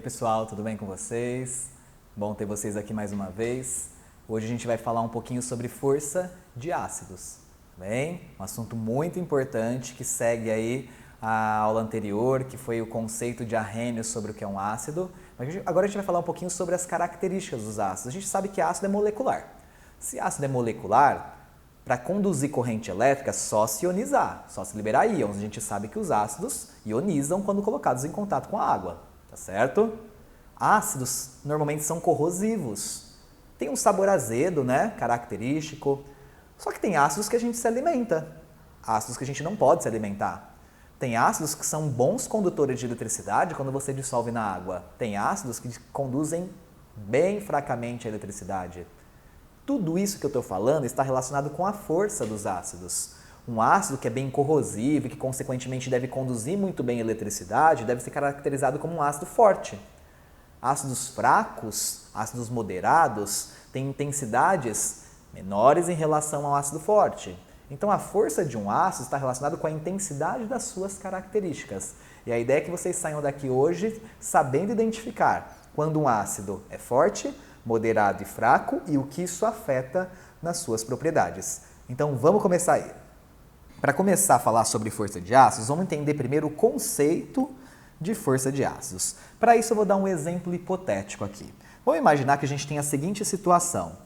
pessoal, tudo bem com vocês? Bom ter vocês aqui mais uma vez. Hoje a gente vai falar um pouquinho sobre força de ácidos, tá bem? Um assunto muito importante que segue aí a aula anterior, que foi o conceito de Arrhenius sobre o que é um ácido. Agora a gente vai falar um pouquinho sobre as características dos ácidos. A gente sabe que ácido é molecular. Se ácido é molecular, para conduzir corrente elétrica, só se ionizar, só se liberar íons. A gente sabe que os ácidos ionizam quando colocados em contato com a água, tá certo? Ácidos normalmente são corrosivos. Tem um sabor azedo, né, característico. Só que tem ácidos que a gente se alimenta, ácidos que a gente não pode se alimentar. Tem ácidos que são bons condutores de eletricidade quando você dissolve na água. Tem ácidos que conduzem bem fracamente a eletricidade. Tudo isso que eu estou falando está relacionado com a força dos ácidos. Um ácido que é bem corrosivo e que, consequentemente, deve conduzir muito bem a eletricidade, deve ser caracterizado como um ácido forte. Ácidos fracos, ácidos moderados, têm intensidades menores em relação ao ácido forte. Então, a força de um ácido está relacionada com a intensidade das suas características. E a ideia é que vocês saiam daqui hoje sabendo identificar quando um ácido é forte, moderado e fraco e o que isso afeta nas suas propriedades. Então vamos começar aí. Para começar a falar sobre força de ácidos, vamos entender primeiro o conceito de força de ácidos. Para isso eu vou dar um exemplo hipotético aqui. Vamos imaginar que a gente tem a seguinte situação.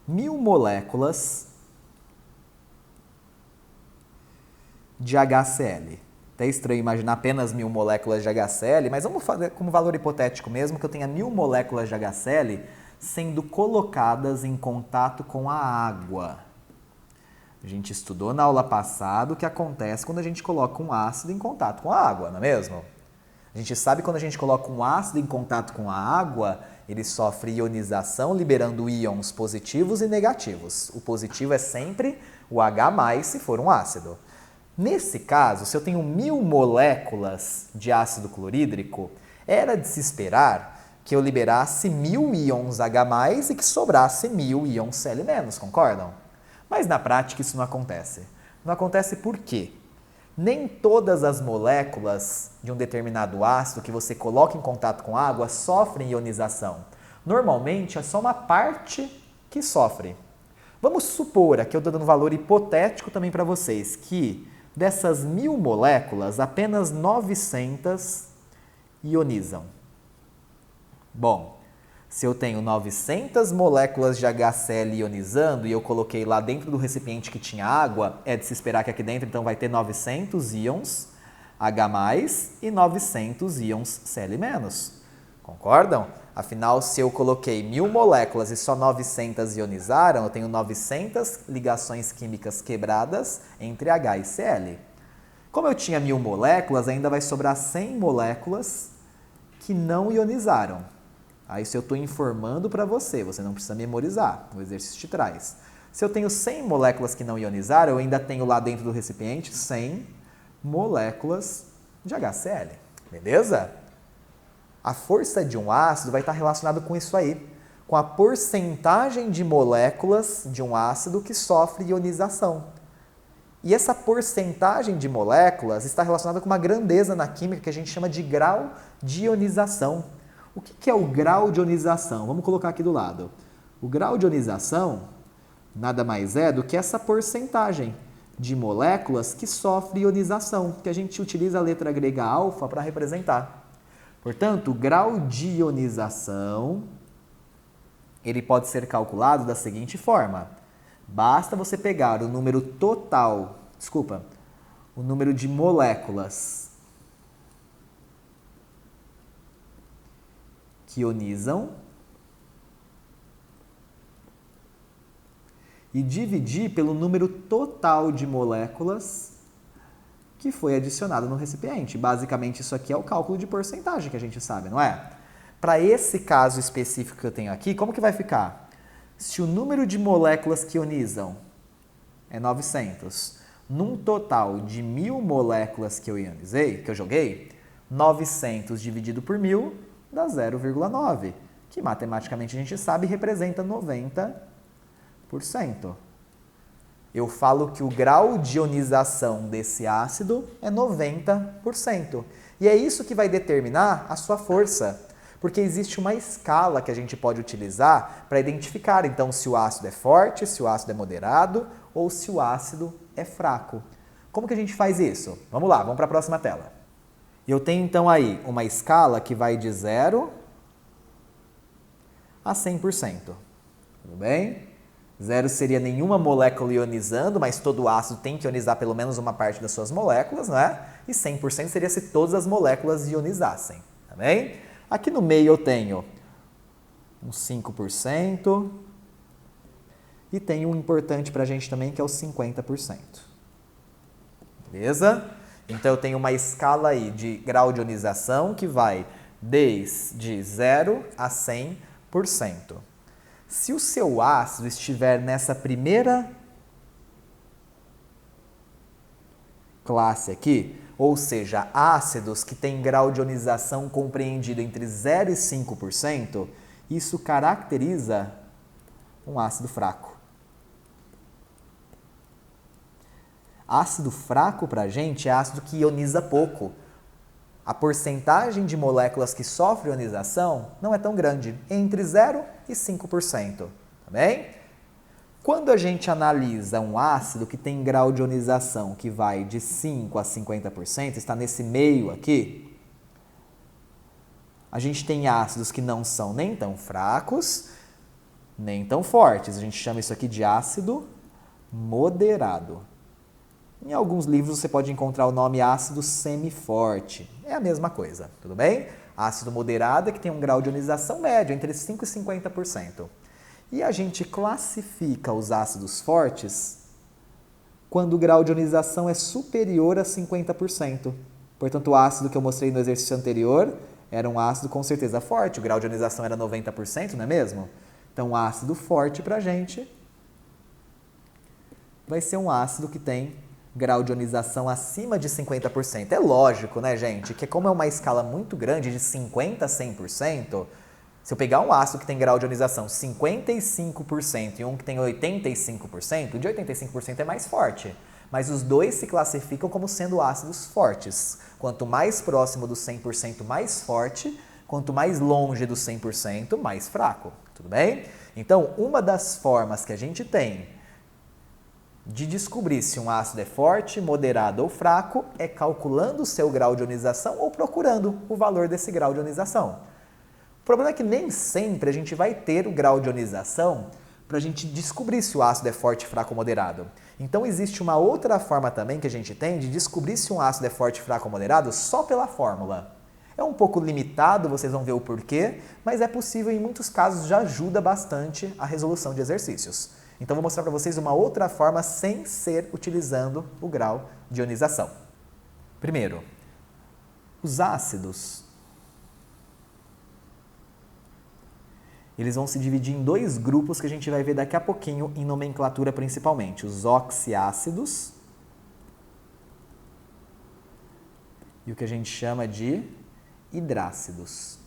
1000 moléculas de HCl. Até estranho imaginar apenas 1000 moléculas de HCl, mas vamos fazer como valor hipotético mesmo, que eu tenha 1000 moléculas de HCl sendo colocadas em contato com a água. A gente estudou na aula passada o que acontece quando a gente coloca um ácido em contato com a água, não é mesmo? A gente sabe que quando a gente coloca um ácido em contato com a água, ele sofre ionização, liberando íons positivos e negativos. O positivo é sempre o H+, se for um ácido. Nesse caso, se eu tenho 1000 moléculas de ácido clorídrico, era de se esperar que eu liberasse 1000 íons H+, e que sobrasse 1000 íons Cl-, concordam? Mas na prática isso não acontece. Não acontece por quê? Nem todas as moléculas de um determinado ácido que você coloca em contato com água sofrem ionização. Normalmente é só uma parte que sofre. Vamos supor, aqui eu estou dando um valor hipotético também para vocês, que dessas 1000 moléculas, apenas 900 ionizam. Bom, se eu tenho 900 moléculas de HCl ionizando e eu coloquei lá dentro do recipiente que tinha água, é de se esperar que aqui dentro então vai ter 900 íons H+, e 900 íons Cl-. Concordam? Afinal, se eu coloquei 1000 moléculas e só 900 ionizaram, eu tenho 900 ligações químicas quebradas entre H e Cl. Como eu tinha 1000 moléculas, ainda vai sobrar 100 moléculas que não ionizaram. Aí se eu estou informando para você, você não precisa memorizar, o exercício te traz. Se eu tenho 100 moléculas que não ionizaram, eu ainda tenho lá dentro do recipiente 100 moléculas de HCl, beleza? A força de um ácido vai estar relacionada com isso aí, com a porcentagem de moléculas de um ácido que sofre ionização. E essa porcentagem de moléculas está relacionada com uma grandeza na química que a gente chama de grau de ionização. O que é o grau de ionização? Vamos colocar aqui do lado. O grau de ionização nada mais é do que essa porcentagem de moléculas que sofre ionização, que a gente utiliza a letra grega alfa para representar. Portanto, o grau de ionização ele pode ser calculado da seguinte forma. Basta você pegar o número total, o número de moléculas que ionizam e dividir pelo número total de moléculas que foi adicionado no recipiente. Basicamente, isso aqui é o cálculo de porcentagem que a gente sabe, não é? Para esse caso específico que eu tenho aqui, como que vai ficar? Se o número de moléculas que ionizam é 900, num total de 1000 moléculas que eu ionizei, que eu joguei, 900 dividido por 1000 dá 0,9, que matematicamente a gente sabe representa 90%. Eu falo que o grau de ionização desse ácido é 90%. E é isso que vai determinar a sua força. Porque existe uma escala que a gente pode utilizar para identificar, então, se o ácido é forte, se o ácido é moderado ou se o ácido é fraco. Como que a gente faz isso? Vamos lá, vamos para a próxima tela. Eu tenho, então, aí uma escala que vai de 0 a 100%. Tudo bem? 0 seria nenhuma molécula ionizando, mas todo ácido tem que ionizar pelo menos uma parte das suas moléculas, não é? E 100% seria se todas as moléculas ionizassem, tá bem? Aqui no meio eu tenho uns 5% e tem um importante para a gente também que é o 50%. Beleza? Então eu tenho uma escala aí de grau de ionização que vai desde 0 a 100%. Se o seu ácido estiver nessa primeira classe aqui, ou seja, ácidos que têm grau de ionização compreendido entre 0 e 5%, isso caracteriza um ácido fraco. Ácido fraco para a gente é ácido que ioniza pouco. A porcentagem de moléculas que sofrem ionização não é tão grande, entre 0 e 5%, tá bem? Quando a gente analisa um ácido que tem grau de ionização que vai de 5 a 50%, está nesse meio aqui, a gente tem ácidos que não são nem tão fracos, nem tão fortes. A gente chama isso aqui de ácido moderado. Em alguns livros você pode encontrar o nome ácido semiforte. É a mesma coisa, tudo bem? Ácido moderado é que tem um grau de ionização médio, entre 5% e 50%. E a gente classifica os ácidos fortes quando o grau de ionização é superior a 50%. Portanto, o ácido que eu mostrei no exercício anterior era um ácido com certeza forte, o grau de ionização era 90%, não é mesmo? Então, o ácido forte para a gente vai ser um ácido que tem grau de ionização acima de 50%. É lógico, né, gente, que como é uma escala muito grande, de 50% a 100%, se eu pegar um ácido que tem grau de ionização 55% e um que tem 85%, o de 85% é mais forte. Mas os dois se classificam como sendo ácidos fortes. Quanto mais próximo do 100%, mais forte. Quanto mais longe do 100%, mais fraco. Tudo bem? Então, uma das formas que a gente tem de descobrir se um ácido é forte, moderado ou fraco é calculando o seu grau de ionização ou procurando o valor desse grau de ionização. O problema é que nem sempre a gente vai ter o grau de ionização para a gente descobrir se o ácido é forte, fraco ou moderado. Então existe uma outra forma também que a gente tem de descobrir se um ácido é forte, fraco ou moderado só pela fórmula. É um pouco limitado, vocês vão ver o porquê, mas é possível e em muitos casos já ajuda bastante a resolução de exercícios. Então vou mostrar para vocês uma outra forma sem ser utilizando o grau de ionização. Primeiro, os ácidos, eles vão se dividir em dois grupos que a gente vai ver daqui a pouquinho em nomenclatura principalmente. Os oxiácidos e o que a gente chama de hidrácidos.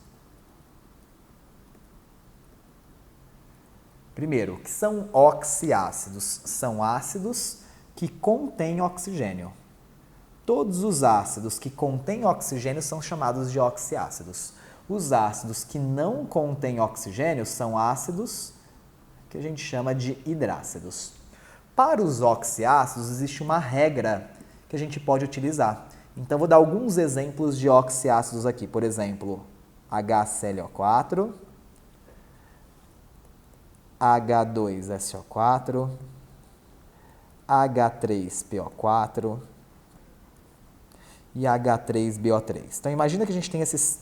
Primeiro, o que são oxiácidos? São ácidos que contêm oxigênio. Todos os ácidos que contêm oxigênio são chamados de oxiácidos. Os ácidos que não contêm oxigênio são ácidos que a gente chama de hidrácidos. Para os oxiácidos existe uma regra que a gente pode utilizar. Então vou dar alguns exemplos de oxiácidos aqui. Por exemplo, HClO4, H2SO4, H3PO4 e H3BO3. Então imagina que a gente tem esses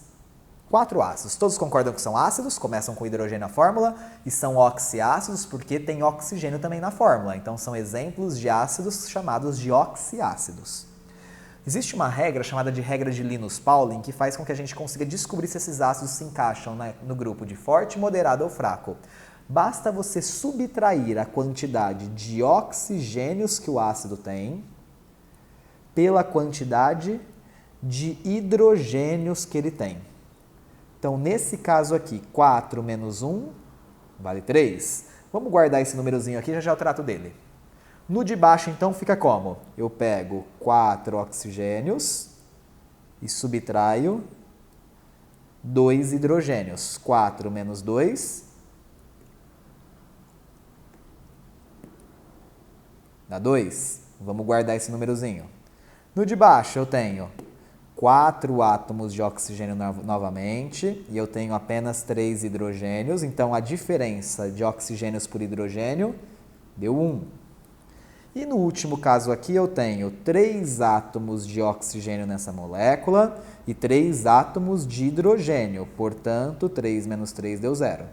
4 ácidos. Todos concordam que são ácidos, começam com hidrogênio na fórmula e são oxiácidos porque tem oxigênio também na fórmula. Então são exemplos de ácidos chamados de oxiácidos. Existe uma regra chamada de regra de Linus-Pauling que faz com que a gente consiga descobrir se esses ácidos se encaixam no grupo de forte, moderado ou fraco. Basta você subtrair a quantidade de oxigênios que o ácido tem pela quantidade de hidrogênios que ele tem. Então, nesse caso aqui, 4 menos 1 vale 3. Vamos guardar esse númerozinho aqui, já eu trato dele. No de baixo, então, fica como? Eu pego 4 oxigênios e subtraio 2 hidrogênios. 4 menos 2 dá 2. Vamos guardar esse númerozinho. No de baixo eu tenho 4 átomos de oxigênio novamente, e eu tenho apenas 3 hidrogênios, então a diferença de oxigênios por hidrogênio deu 1. E no último caso aqui eu tenho 3 átomos de oxigênio nessa molécula e 3 átomos de hidrogênio, portanto 3 menos 3 deu 0.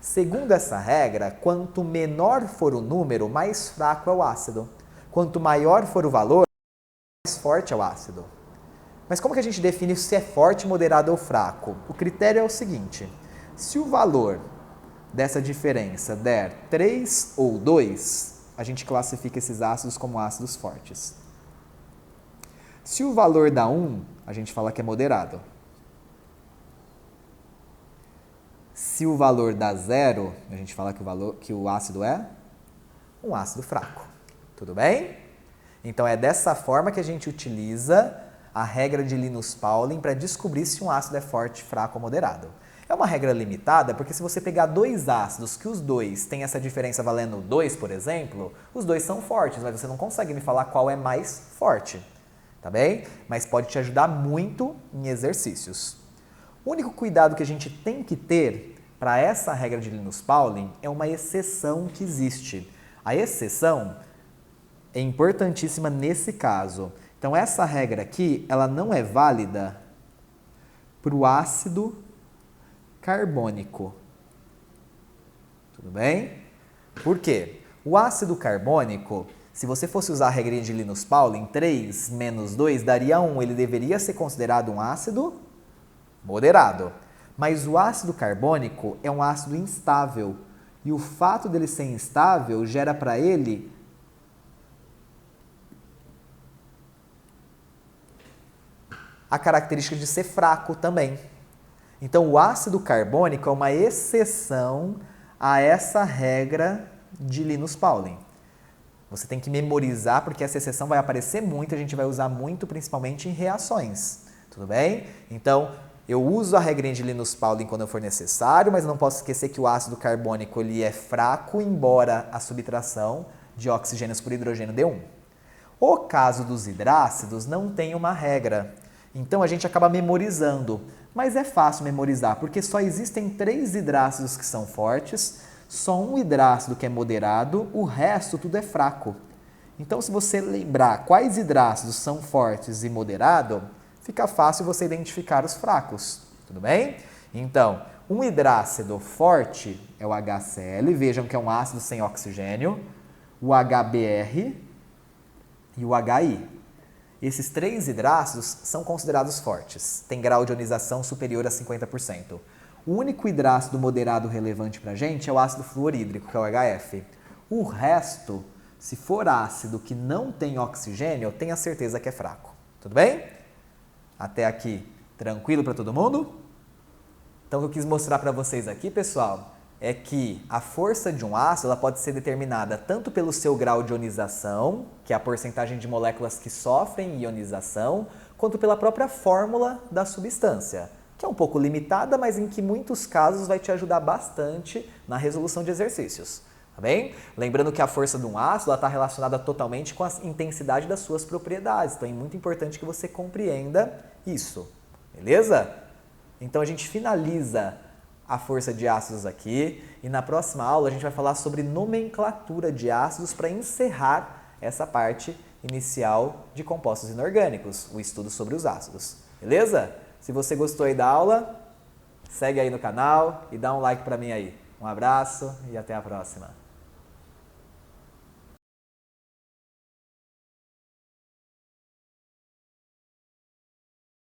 Segundo essa regra, quanto menor for o número, mais fraco é o ácido. Quanto maior for o valor, mais forte é o ácido. Mas como que a gente define se é forte, moderado ou fraco? O critério é o seguinte: se o valor dessa diferença der 3 ou 2, a gente classifica esses ácidos como ácidos fortes. Se o valor dá 1, a gente fala que é moderado. Se o valor dá 0, a gente fala que o ácido é um ácido fraco. Tudo bem? Então é dessa forma que a gente utiliza a regra de Linus Pauling para descobrir se um ácido é forte, fraco ou moderado. É uma regra limitada porque se você pegar dois ácidos que os dois têm essa diferença valendo 2, por exemplo, os dois são fortes, mas você não consegue me falar qual é mais forte, tá bem? Mas pode te ajudar muito em exercícios. O único cuidado que a gente tem que ter para essa regra de Linus Pauling é uma exceção que existe. A exceção é importantíssima nesse caso. Então, essa regra aqui, ela não é válida para o ácido carbônico. Tudo bem? Por quê? O ácido carbônico, se você fosse usar a regrinha de Linus Pauling, 3 menos 2 daria 1. Ele deveria ser considerado um ácido moderado. Mas o ácido carbônico é um ácido instável. E o fato dele ser instável gera para ele a característica de ser fraco também. Então, o ácido carbônico é uma exceção a essa regra de Linus Pauling. Você tem que memorizar, porque essa exceção vai aparecer muito, a gente vai usar muito, principalmente em reações. Tudo bem? Então, eu uso a regrinha de Linus Pauling quando for necessário, mas não posso esquecer que o ácido carbônico ele é fraco, embora a subtração de oxigênios por hidrogênio dê 1. O caso dos hidrácidos não tem uma regra. Então, a gente acaba memorizando, mas é fácil memorizar, porque só existem 3 hidrácidos que são fortes, só um hidrácido que é moderado, o resto tudo é fraco. Então, se você lembrar quais hidrácidos são fortes e moderado, fica fácil você identificar os fracos, tudo bem? Então, um hidrácido forte é o HCl, vejam que é um ácido sem oxigênio, o HBr e o HI. Esses 3 hidrácidos são considerados fortes, tem grau de ionização superior a 50%. O único hidrácido moderado relevante para a gente é o ácido fluorídrico, que é o HF. O resto, se for ácido que não tem oxigênio, tenha certeza que é fraco. Tudo bem? Até aqui, tranquilo para todo mundo? Então, o que eu quis mostrar para vocês aqui, pessoal, é que a força de um ácido ela pode ser determinada tanto pelo seu grau de ionização, que é a porcentagem de moléculas que sofrem ionização, quanto pela própria fórmula da substância, que é um pouco limitada, mas em que em muitos casos vai te ajudar bastante na resolução de exercícios. Tá bem? Lembrando que a força de um ácido está relacionada totalmente com a intensidade das suas propriedades, então é muito importante que você compreenda isso. Beleza? Então a gente finaliza a força de ácidos aqui e na próxima aula a gente vai falar sobre nomenclatura de ácidos para encerrar essa parte inicial de compostos inorgânicos, o estudo sobre os ácidos. Beleza? Se você gostou aí da aula, segue aí no canal e dá um like para mim aí. Um abraço e até a próxima.